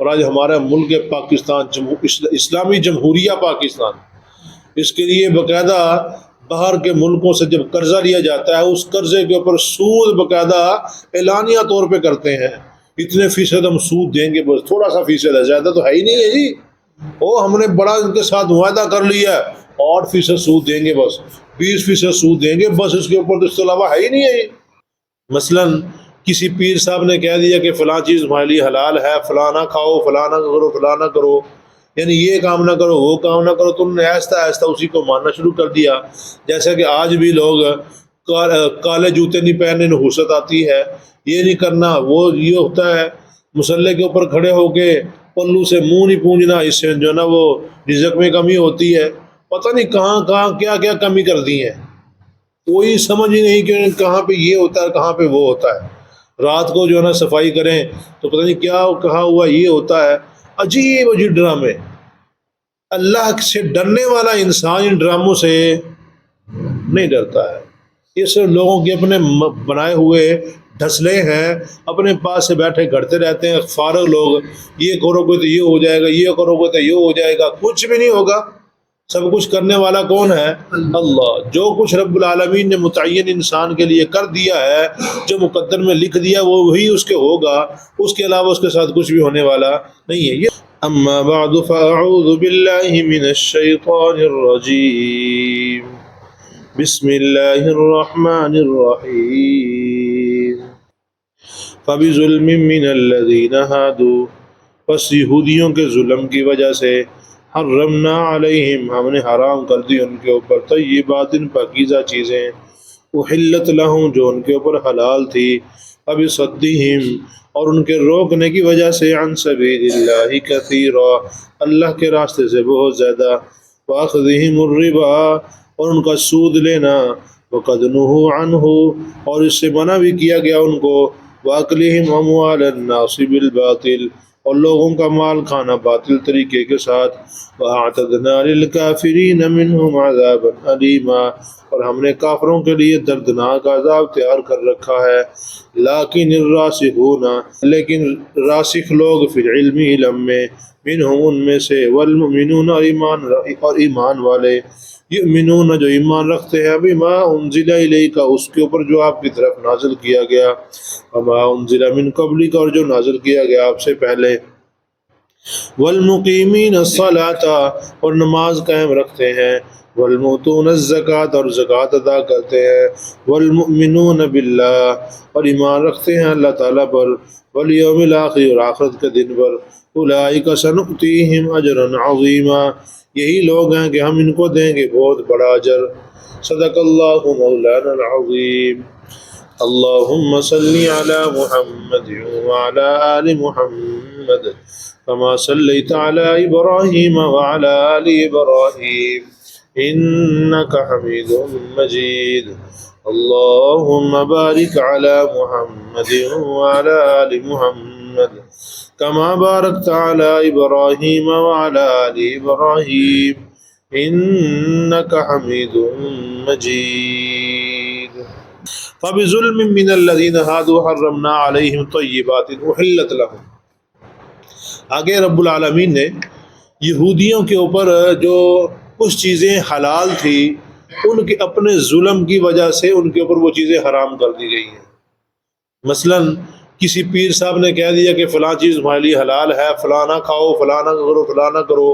اور آج ہمارا ملک پاکستان اسلامی جمہوریہ پاکستان، اس کے لیے باقاعدہ باہر کے ملکوں سے جب قرضہ لیا جاتا ہے اس قرضے کے اوپر سود باقاعدہ اعلانیہ طور پہ کرتے ہیں، اتنے فیصد ہم سود دیں گے، بس تھوڑا سا فیصد ہے، زیادہ تو ہے ہی نہیں ہے جی، وہ ہم نے بڑا ان کے ساتھ معاہدہ کر لیا ہے، 8% سود دیں گے، بس 20% سود دیں گے، بس اس کے اوپر اس کے علاوہ ہے ہی نہیں ہے۔ مثلاً کسی پیر صاحب نے کہہ دیا کہ فلاں چیز ہمارے لیے حلال ہے، فلاں نہ کھاؤ، فلاں نہ کرو، فلاں نہ کرو، یعنی یہ کام نہ کرو، وہ کام نہ کرو، تم نے آہستہ آہستہ اسی کو ماننا شروع کر دیا۔ جیسا کہ آج بھی لوگ کالے جوتے نہیں پہننے، نحوست آتی ہے، یہ نہیں کرنا، وہ یہ ہوتا ہے، مصلے کے اوپر کھڑے ہو کے پلو سے منہ نہیں پونجنا، اس سے جو ہے نا وہ رزق میں کمی ہوتی ہے، پتہ نہیں کہاں کہاں کیا کیا کمی کر دی ہے، کوئی سمجھ ہی نہیں کہ کہاں پہ یہ ہوتا ہے کہاں پہ وہ ہوتا ہے۔ رات کو جو ہے نا صفائی کریں تو پتہ نہیں کیا کہا ہوا یہ ہوتا ہے، عجیب عجیب ڈرامے۔ اللہ سے ڈرنے والا انسان ان ڈراموں سے نہیں ڈرتا ہے، یہ صرف لوگوں کے اپنے بنائے ہوئے ڈھسلے ہیں، اپنے پاس سے بیٹھے گھڑتے رہتے ہیں فارغ لوگ، یہ کرو گے تو یہ ہو جائے گا، یہ کرو گے تو یہ ہو جائے گا، کچھ بھی نہیں ہوگا۔ سب کچھ کرنے والا کون ہے؟ اللہ۔ جو کچھ رب العالمین نے متعین انسان کے لیے کر دیا ہے، جو مقدر میں لکھ دیا وہ وہی اس کے ہوگا، اس کے علاوہ اس کے ساتھ کچھ بھی ہونے والا نہیں ہے۔ اما بعد فاعوذ باللہ من الشیطان الرجیم، بسم اللہ الرحمن الرحیم۔ فبظلم من الذین ہادوا، پس یہودیوں کے ظلم کی وجہ سے، حرمنا علیہم، ہم نے حرام کر دی ان کے اوپر، طیبات پاکیزہ چیزیں، احلت لہم، جو ان کے اوپر حلال تھی، فبصدہم، اور ان کے روکنے کی وجہ سے، عن سبیل اللہ کثیرا، اللہ کے راستے سے بہت زیادہ، واخذہم الربا، اور ان کا سود لینا، وقد نہوا عنہ، اور اس سے منع بھی کیا گیا ان کو، واکلہم اموال الناس بالباطل، اور لوگوں کا مال کھانا باطل طریقے کے ساتھ، وَأَعْتَدْنَا لِلْكَافِرِينَ مِنْهُمْ عَذَابًا أَلِيمًا، اور ہم نے کافروں کے لیے دردناک عذاب تیار کر رکھا ہے۔ لیکن الراسخون، لیکن راسخ لوگ، فی العلم، علم میں، منہم، ان میں سے، والمؤمنون، اور ایمان والے، یؤمنون، جو ایمان رکھتے ہیں، بما انزل الیک، اس کے اوپر جو آپ کی طرف نازل کیا گیا، وما انزل من قبلک، اور جو نازل کیا گیا آپ سے پہلے، والمقیمین الصلاۃ، اور نماز قائم رکھتے ہیں، والمؤتون الزکوٰۃ، اور زکوٰۃ ادا کرتے ہیں، والمؤمنون باللہ، اور ایمان رکھتے ہیں اللہ تعالیٰ پر، والیوم الآخر، اور آخرت کے دن پر، اولئک سنؤتیہم اجرا عظیما، یہی لوگ ہیں کہ ہم ان کو دیں گے بہت بڑا اجر۔ صدق اللہ مولانا العظیم۔ اللہم صلی علی محمد وعلی آل محمد كما صليت على إبراهيم وعلى آل إبراهيم إنك حميد مجيد۔ اللهم بارك على محمد وعلى آل محمد كما باركت على إبراهيم وعلى آل إبراهيم إنك حميد مجيد۔ فبظلم من الذين هادوا حرمنا عليهم طيبات أحلت لهم۔ آگے رب العالمین نے یہودیوں کے اوپر جو کچھ چیزیں حلال تھی، ان کے اپنے ظلم کی وجہ سے ان کے اوپر وہ چیزیں حرام کر دی گئی ہیں۔ مثلاً کسی پیر صاحب نے کہہ دیا کہ فلاں چیز ہمارے لیے حلال ہے، فلاں نہ کھاؤ، فلاں نہ کرو، فلاں نہ کرو،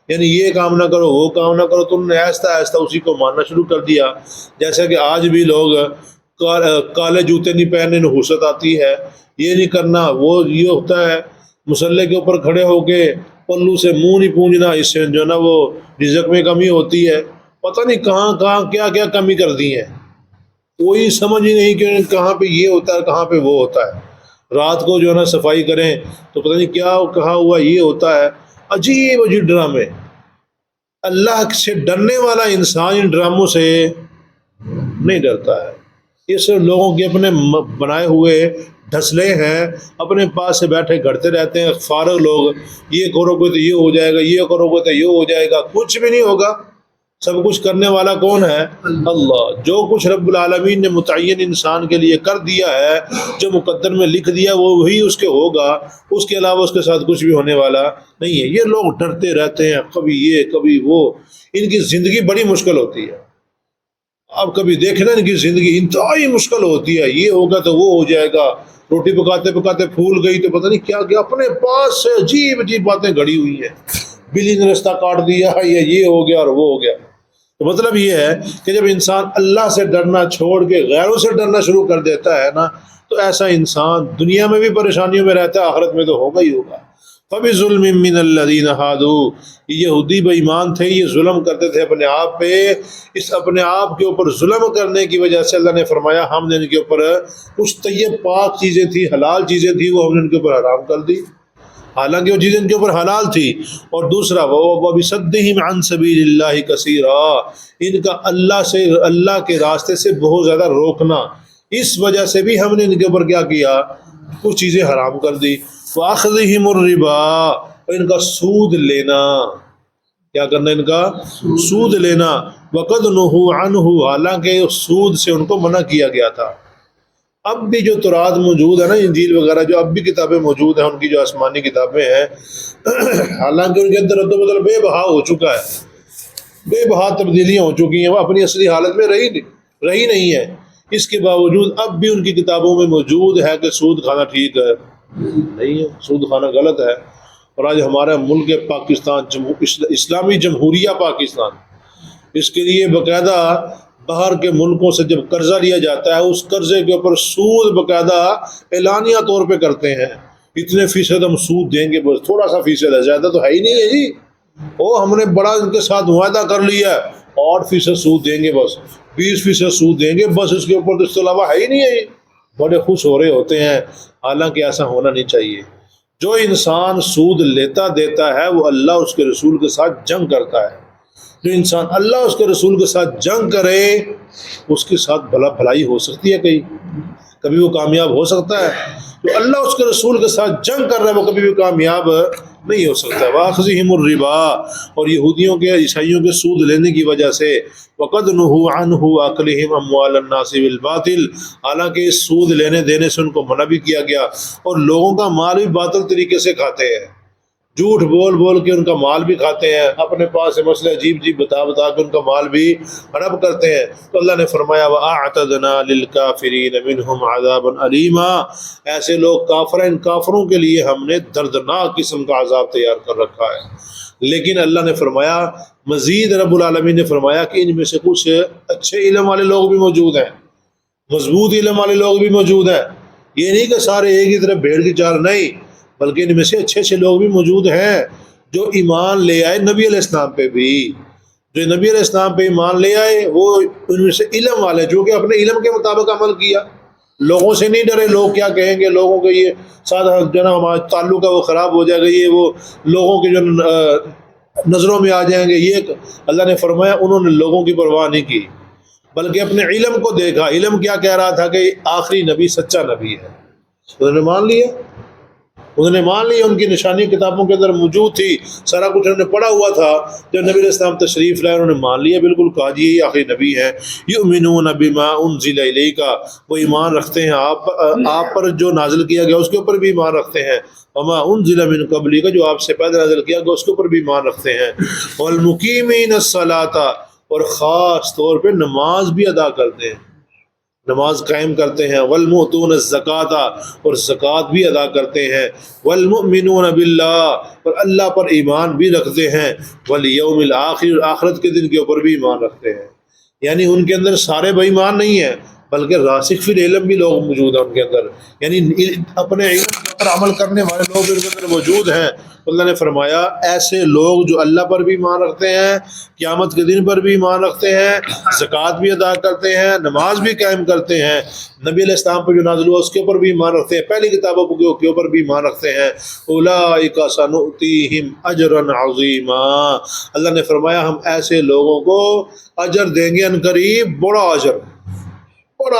یعنی یہ کام نہ کرو، وہ کام نہ کرو، تم نے آہستہ آہستہ اسی کو ماننا شروع کر دیا۔ جیسا کہ آج بھی لوگ کالے جوتے نہیں پہننے، نحوست آتی ہے، یہ نہیں کرنا، وہ یہ ہوتا ہے، مصلے کے اوپر کھڑے ہو کے پلو سے منہ نہیں پونجنا، اس سے جو ہے نا وہ رزق میں کمی ہوتی ہے، پتہ نہیں کہاں کہاں کیا کیا کمی کر دی ہے، کوئی سمجھ ہی نہیں کہ کہاں پہ یہ ہوتا ہے کہاں پہ وہ ہوتا ہے۔ رات کو جو ہے نا صفائی کریں تو پتہ نہیں کیا کہا ہوا یہ ہوتا ہے، عجیب عجیب ڈرامے۔ اللہ سے ڈرنے والا انسان ان ڈراموں سے نہیں ڈرتا ہے، یہ صرف لوگوں کے اپنے بنائے ہوئے ڈھسلے ہیں، اپنے پاس سے بیٹھے گھڑتے رہتے ہیں فارغ لوگ، یہ کرو گے تو یہ ہو جائے گا، یہ کرو گے تو یہ ہو جائے گا، کچھ بھی نہیں ہوگا۔ سب کچھ کرنے والا کون ہے؟ اللہ۔ جو کچھ رب العالمین نے متعین انسان کے لیے کر دیا ہے، جو مقدر میں لکھ دیا وہ وہی اس کے ہوگا، اس کے علاوہ اس کے ساتھ کچھ بھی ہونے والا نہیں ہے۔ یہ لوگ ڈرتے رہتے ہیں، کبھی یہ کبھی وہ، ان کی زندگی بڑی مشکل ہوتی ہے۔ اب کبھی دیکھنا ان کی زندگی انتہائی مشکل ہوتی ہے، یہ ہوگا تو وہ ہو جائے گا، روٹی پکاتے پکاتے پھول گئی تو پتہ نہیں کیا کیا، اپنے پاس سے عجیب عجیب باتیں گھڑی ہوئی ہیں، بلی نے رستہ کاٹ دیا، یہ ہو گیا اور وہ ہو گیا۔ تو مطلب یہ ہے کہ جب انسان اللہ سے ڈرنا چھوڑ کے غیروں سے ڈرنا شروع کر دیتا ہے نا، تو ایسا انسان دنیا میں بھی پریشانیوں میں رہتا ہے، آخرت میں تو ہوگا ہی ہوگا۔ فَبِظُلْمٍ مِّنَ الَّذِينَ ہَادُوا، یہودی بے ایمان تھے، یہ ظلم کرتے تھے اپنے آپ پہ، اس اپنے آپ کے اوپر ظلم کرنے کی وجہ سے اللہ نے فرمایا ہم نے ان کے اوپر کچھ طیب پاک چیزیں تھی، حلال چیزیں تھی، وہ ہم نے ان کے اوپر حرام کر دی، حالانکہ وہ چیزیں ان کے اوپر حلال تھی۔ اور دوسرا وَبِصَدِّهِمْ عَنْ سَبِيلِ اللَّهِ كَثِيرًا، ان کا اللہ سے، اللہ کے راستے سے بہت زیادہ روکنا، اس وجہ سے بھی ہم نے ان کے اوپر کیا کیا، کچھ چیزیں حرام کر دی۔ وَأَخْذِهِمُ الرِّبَا، اور ان کا سود لینا، کیا کرنا، ان کا سود لینا، وَقَدْ نُهُوا عَنْهُ، حالانکہ سود سے ان کو منع کیا گیا تھا۔ اب بھی جو تورات موجود ہے نا، انجیل وغیرہ جو اب بھی کتابیں موجود ہیں، ان کی جو آسمانی کتابیں ہیں، حالانکہ ان کے اندر رد و بدل بے بہا ہو چکا ہے، بے بہا تبدیلیاں ہو چکی ہیں، وہ اپنی اصلی حالت میں رہی نہیں ہے، اس کے باوجود اب بھی ان کی کتابوں میں موجود ہے کہ سود کھانا ٹھیک ہے نہیں ہے، سود کھانا غلط ہے۔ اور آج ہمارا ملک پاکستان، اسلامی جمہوریہ پاکستان، اس کے لیے باقاعدہ باہر کے ملکوں سے جب قرضہ لیا جاتا ہے، اس قرضے کے اوپر سود باقاعدہ اعلانیہ طور پہ کرتے ہیں، اتنے فیصد ہم سود دیں گے، بس تھوڑا سا فیصد ہے، زیادہ تو ہے ہی نہیں ہے جی، وہ ہم نے بڑا ان کے ساتھ معاہدہ کر لیا ہے، 8% سود دیں گے، بس 20% سود دیں گے، بس اس کے اوپر اس کے علاوہ ہے ہی نہیں ہے، بڑے خوش ہو رہے ہوتے ہیں، حالانکہ ایسا ہونا نہیں چاہیے۔ جو انسان سود لیتا دیتا ہے وہ اللہ اس کے رسول کے ساتھ جنگ کرتا ہے، جو انسان اللہ اس کے رسول کے ساتھ جنگ کرے اس کے ساتھ بھلائی ہو سکتی ہے، کبھی وہ کامیاب ہو سکتا ہے، جو اللہ اس کے رسول کے ساتھ جنگ کر رہا ہے وہ کبھی بھی کامیاب نہیں ہو سکتا۔ وَأَخْذِهِمُ الرِّبَا، اور یہودیوں کے عیسائیوں کے سود لینے کی وجہ سے، وَقَدْ نُهُوا عَنْهُ وَأَكْلِهِمْ أَمْوَالَ النَّاسِ بِالْبَاطِلِ، حالانکہ اس سود لینے دینے سے ان کو منع بھی کیا گیا، اور لوگوں کا مال بھی باطل طریقے سے کھاتے ہیں، جھوٹ بول بول کے ان کا مال بھی کھاتے ہیں، اپنے پاس سے مسئلہ عجیب عجیب بتا بتا کے ان کا مال بھی ہڑپ کرتے ہیں۔ تو اللہ نے فرمایا وَأَعْتَدْنَا لِلْكَافِرِينَ مِنْهُمْ عَذَابًا أَلِيمًا، ایسے لوگ کافر ہیں، ان کافروں کے لیے ہم نے دردناک قسم کا عذاب تیار کر رکھا ہے۔ لیکن اللہ نے فرمایا، مزید رب العالمین نے فرمایا کہ ان میں سے کچھ اچھے علم والے لوگ بھی موجود ہیں، مضبوط علم والے لوگ بھی موجود ہیں، یہ نہیں کہ سارے ایک ہی طرف بھیڑ کی چال، نہیں، بلکہ ان میں سے اچھے اچھے لوگ بھی موجود ہیں جو ایمان لے آئے نبی علیہ السلام پہ بھی، جو نبی علیہ السلام پہ ایمان لے آئے وہ ان میں سے علم والے، جو کہ اپنے علم کے مطابق عمل کیا، لوگوں سے نہیں ڈرے، لوگ کیا کہیں گے، لوگوں کے یہ سادہ جو نا ہمارا تعلق ہے وہ خراب ہو جائے گا، یہ وہ لوگوں کے جو نظروں میں آ جائیں گے، یہ اللہ نے فرمایا انہوں نے لوگوں کی پرواہ نہیں کی، بلکہ اپنے علم کو دیکھا، علم کیا کہہ رہا تھا کہ آخری نبی سچا نبی ہے، انہوں نے مان لیا، ان کی نشانی کتابوں کے اندر موجود تھی، سارا کچھ انہوں نے پڑھا ہوا تھا، جب نبی علیہ السلام تشریف لائے انہوں نے مان لیا، بالکل کہا جی یہ آخری نبی ہے۔ یؤمنون بما انزل الیک، وہ ایمان رکھتے ہیں آپ پر جو نازل کیا گیا اس کے اوپر بھی ایمان رکھتے ہیں، وما انزل من قبلک، جو آپ سے پہلے نازل کیا گیا اس کے اوپر بھی ایمان رکھتے ہیں، والمقیمین الصلاۃ، اور خاص طور پہ نماز بھی ادا کرتے ہیں، نماز قائم کرتے ہیں، والمؤتون الزکاۃ، اور زکوٰۃ بھی ادا کرتے ہیں، والمؤمنون باللہ، اور اللہ پر ایمان بھی رکھتے ہیں، والیوم الآخر، اور آخرت کے دن کے اوپر بھی ایمان رکھتے ہیں۔ یعنی ان کے اندر سارے بے ایمان نہیں ہیں، بلکہ راسخ فی العلم بھی لوگ موجود ہیں ان کے اندر، یعنی اپنے علم پر عمل کرنے والے لوگ ان کے اندر موجود ہیں۔ اللہ نے فرمایا ایسے لوگ جو اللہ پر بھی ایمان رکھتے ہیں، قیامت کے دن پر بھی ایمان رکھتے ہیں، زکوٰۃ بھی ادا کرتے ہیں، نماز بھی قائم کرتے ہیں، نبی علیہ السلام پر جو نازل ہوا اس کے اوپر بھی ایمان رکھتے ہیں، پہلی کتابوں کے اوپر بھی ایمان رکھتے ہیں، اولئک سنؤتیہم اجرا عظیما، اللہ نے فرمایا ہم ایسے لوگوں کو اجر دیں گے، ان قریب بڑا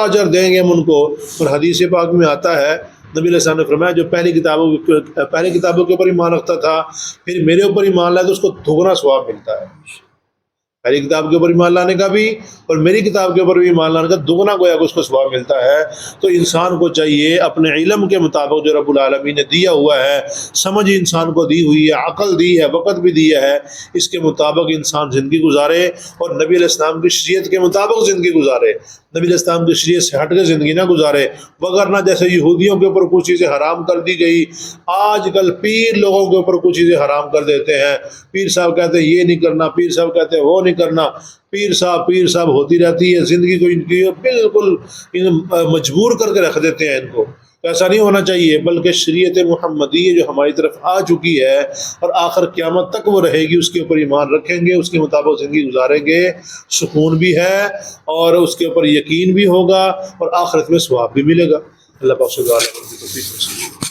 اجر دیں گے ہم ان کو۔ اور حدیث پاک میں آتا ہے نبی علیہ السلام نے فرمایا جو پہلی کتابوں کے اوپر ایمان رکھتا تھا پھر میرے اوپر ایمان لائے تو اس کو دگنا ثواب ملتا ہے، پہلی کتاب کے اوپر ایمان لانے کا بھی اور میری کتاب کے اوپر بھی ایمان لانے کا دگنا گویا کہ اس کو ثواب ملتا ہے۔ تو انسان کو چاہیے اپنے علم کے مطابق جو رب العالمین نے دیا ہوا ہے، سمجھ انسان کو دی ہوئی ہے، عقل دی ہے، وقت بھی دیا ہے، اس کے مطابق انسان زندگی گزارے اور نبی علیہ السلام کی شریعت کے مطابق زندگی گزارے، نبی علیہ السلام کی شریعت سے ہٹ کے زندگی نہ گزارے، وگرنہ جیسے یہودیوں کے اوپر کچھ چیزیں حرام کر دی گئی، آج کل پیر لوگوں کے اوپر کچھ چیزیں حرام کر دیتے ہیں، پیر صاحب کہتے ہیں یہ نہیں کرنا، پیر صاحب کہتے ہیں وہ نہیں کرنا، پیر صاحب ہوتی رہتی ہے، زندگی کو ان کی بالکل مجبور کر کے رکھ دیتے ہیں ان کو۔ ایسا نہیں ہونا چاہیے، بلکہ شریعت محمدی جو ہماری طرف آ چکی ہے اور آخر قیامت تک وہ رہے گی، اس کے اوپر ایمان رکھیں گے، اس کے مطابق زندگی گزاریں گے، سکون بھی ہے اور اس کے اوپر یقین بھی ہوگا اور آخرت میں ثواب بھی ملے گا۔ اللہ پاک سے دعا ہے۔